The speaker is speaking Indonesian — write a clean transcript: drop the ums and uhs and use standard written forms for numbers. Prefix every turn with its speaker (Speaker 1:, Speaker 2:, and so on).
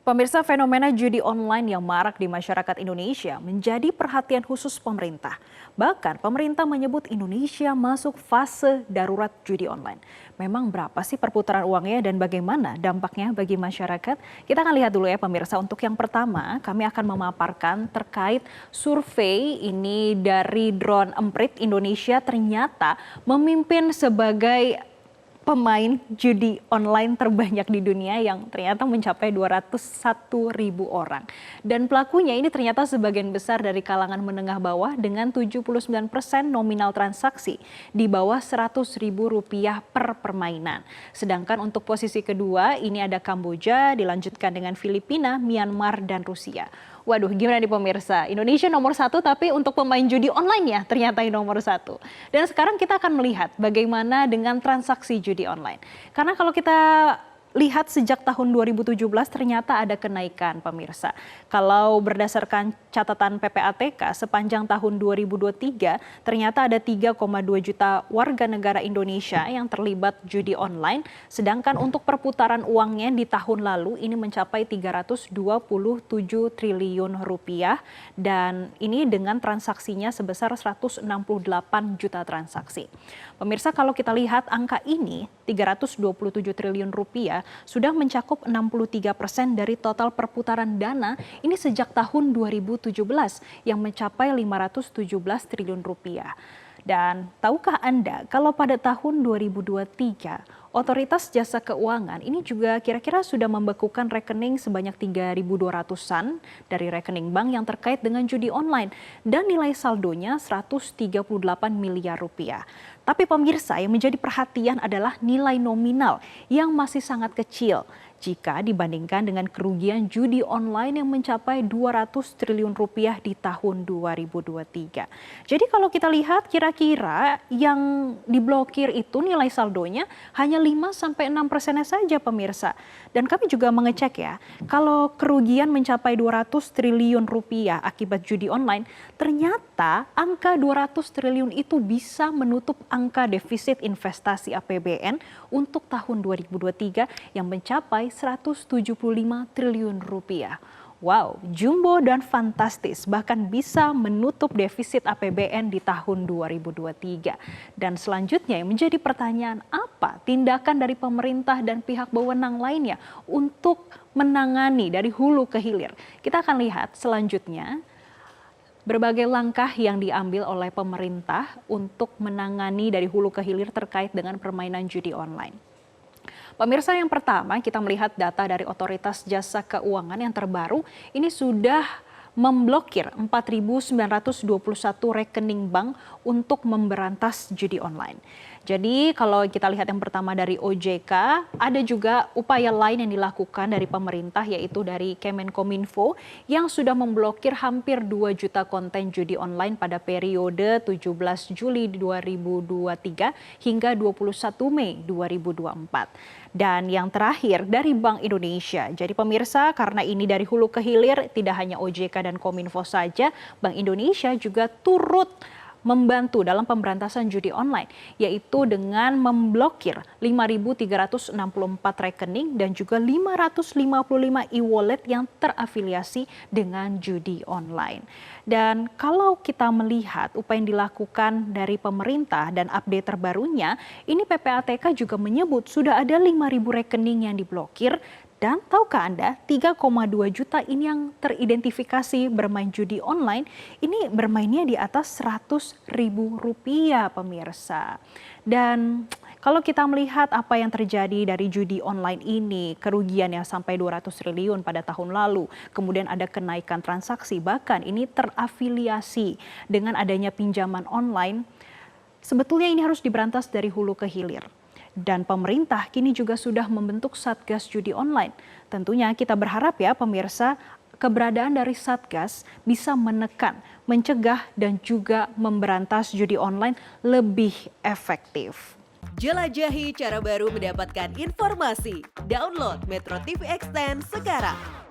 Speaker 1: Pemirsa, fenomena judi online yang marak di masyarakat Indonesia menjadi perhatian khusus pemerintah. Bahkan pemerintah menyebut Indonesia masuk fase darurat judi online. Memang berapa sih perputaran uangnya dan bagaimana dampaknya bagi masyarakat? Kita akan lihat dulu ya pemirsa. Untuk yang pertama, kami akan memaparkan terkait survei ini dari Drone Emprit. Indonesia ternyata memimpin sebagai pemain judi online terbanyak di dunia yang ternyata mencapai 201.000 orang. Dan pelakunya ini ternyata sebagian besar dari kalangan menengah bawah dengan 79% nominal transaksi di bawah Rp100.000 per permainan. Sedangkan untuk posisi kedua ini ada Kamboja, dilanjutkan dengan Filipina, Myanmar, dan Rusia. Waduh, gimana nih pemirsa? Indonesia nomor 1 tapi untuk pemain judi online ya ternyata nomor 1. Dan sekarang kita akan melihat bagaimana dengan transaksi judi online. Karena kalau kita lihat sejak tahun 2017 ternyata ada kenaikan pemirsa. Kalau berdasarkan catatan PPATK sepanjang tahun 2023 ternyata ada 3,2 juta warga negara Indonesia yang terlibat judi online. Sedangkan untuk perputaran uangnya di tahun lalu ini mencapai 327 triliun rupiah. Dan ini dengan transaksinya sebesar 168 juta transaksi. Pemirsa, kalau kita lihat angka ini 327 triliun rupiah sudah mencakup 63% dari total perputaran dana ini sejak tahun 2017 yang mencapai 517 triliun rupiah. Dan tahukah Anda kalau pada tahun 2023 Otoritas Jasa Keuangan ini juga kira-kira sudah membekukan rekening sebanyak 3.200-an dari rekening bank yang terkait dengan judi online dan nilai saldonya 138 miliar rupiah. Tapi pemirsa, yang menjadi perhatian adalah nilai nominal yang masih sangat kecil jika dibandingkan dengan kerugian judi online yang mencapai 200 triliun rupiah di tahun 2023. Jadi kalau kita lihat kira-kira yang diblokir itu nilai saldonya hanya 5-6% saja pemirsa. Dan kami juga mengecek ya, kalau kerugian mencapai 200 triliun rupiah akibat judi online, ternyata angka 200 triliun itu bisa menutup angka defisit investasi APBN untuk tahun 2023 yang mencapai 175 triliun rupiah. Wow, jumbo dan fantastis, bahkan bisa menutup defisit APBN di tahun 2023. Dan selanjutnya yang menjadi pertanyaan, apa tindakan dari pemerintah dan pihak berwenang lainnya untuk menangani dari hulu ke hilir? Kita akan lihat selanjutnya berbagai langkah yang diambil oleh pemerintah untuk menangani dari hulu ke hilir terkait dengan permainan judi online. Pemirsa, yang pertama kita melihat data dari Otoritas Jasa Keuangan yang terbaru ini sudah memblokir 4.921 rekening bank untuk memberantas judi online. Jadi kalau kita lihat yang pertama dari OJK, ada juga upaya lain yang dilakukan dari pemerintah yaitu dari Kemenkominfo yang sudah memblokir hampir 2 juta konten judi online pada periode 17 Juli 2023 hingga 21 Mei 2024. Dan yang terakhir dari Bank Indonesia. Jadi pemirsa, karena ini dari hulu ke hilir tidak hanya OJK dan Kominfo saja, Bank Indonesia juga turut membantu dalam pemberantasan judi online, yaitu dengan memblokir 5.364 rekening dan juga 555 e-wallet yang terafiliasi dengan judi online. Dan kalau kita melihat upaya yang dilakukan dari pemerintah dan update terbarunya, ini PPATK juga menyebut sudah ada 5.000 rekening yang diblokir. Dan tahukah Anda, 3,2 juta ini yang teridentifikasi bermain judi online, ini bermainnya di atas Rp100.000 pemirsa. Dan kalau kita melihat apa yang terjadi dari judi online ini, kerugian yang sampai 200 triliun pada tahun lalu, kemudian ada kenaikan transaksi, bahkan ini terafiliasi dengan adanya pinjaman online, sebetulnya ini harus diberantas dari hulu ke hilir. Dan pemerintah kini juga sudah membentuk Satgas Judi Online. Tentunya kita berharap ya pemirsa, keberadaan dari Satgas bisa menekan, mencegah dan juga memberantas judi online lebih efektif.
Speaker 2: Jelajahi cara baru mendapatkan informasi. Download Metro TV Extend sekarang.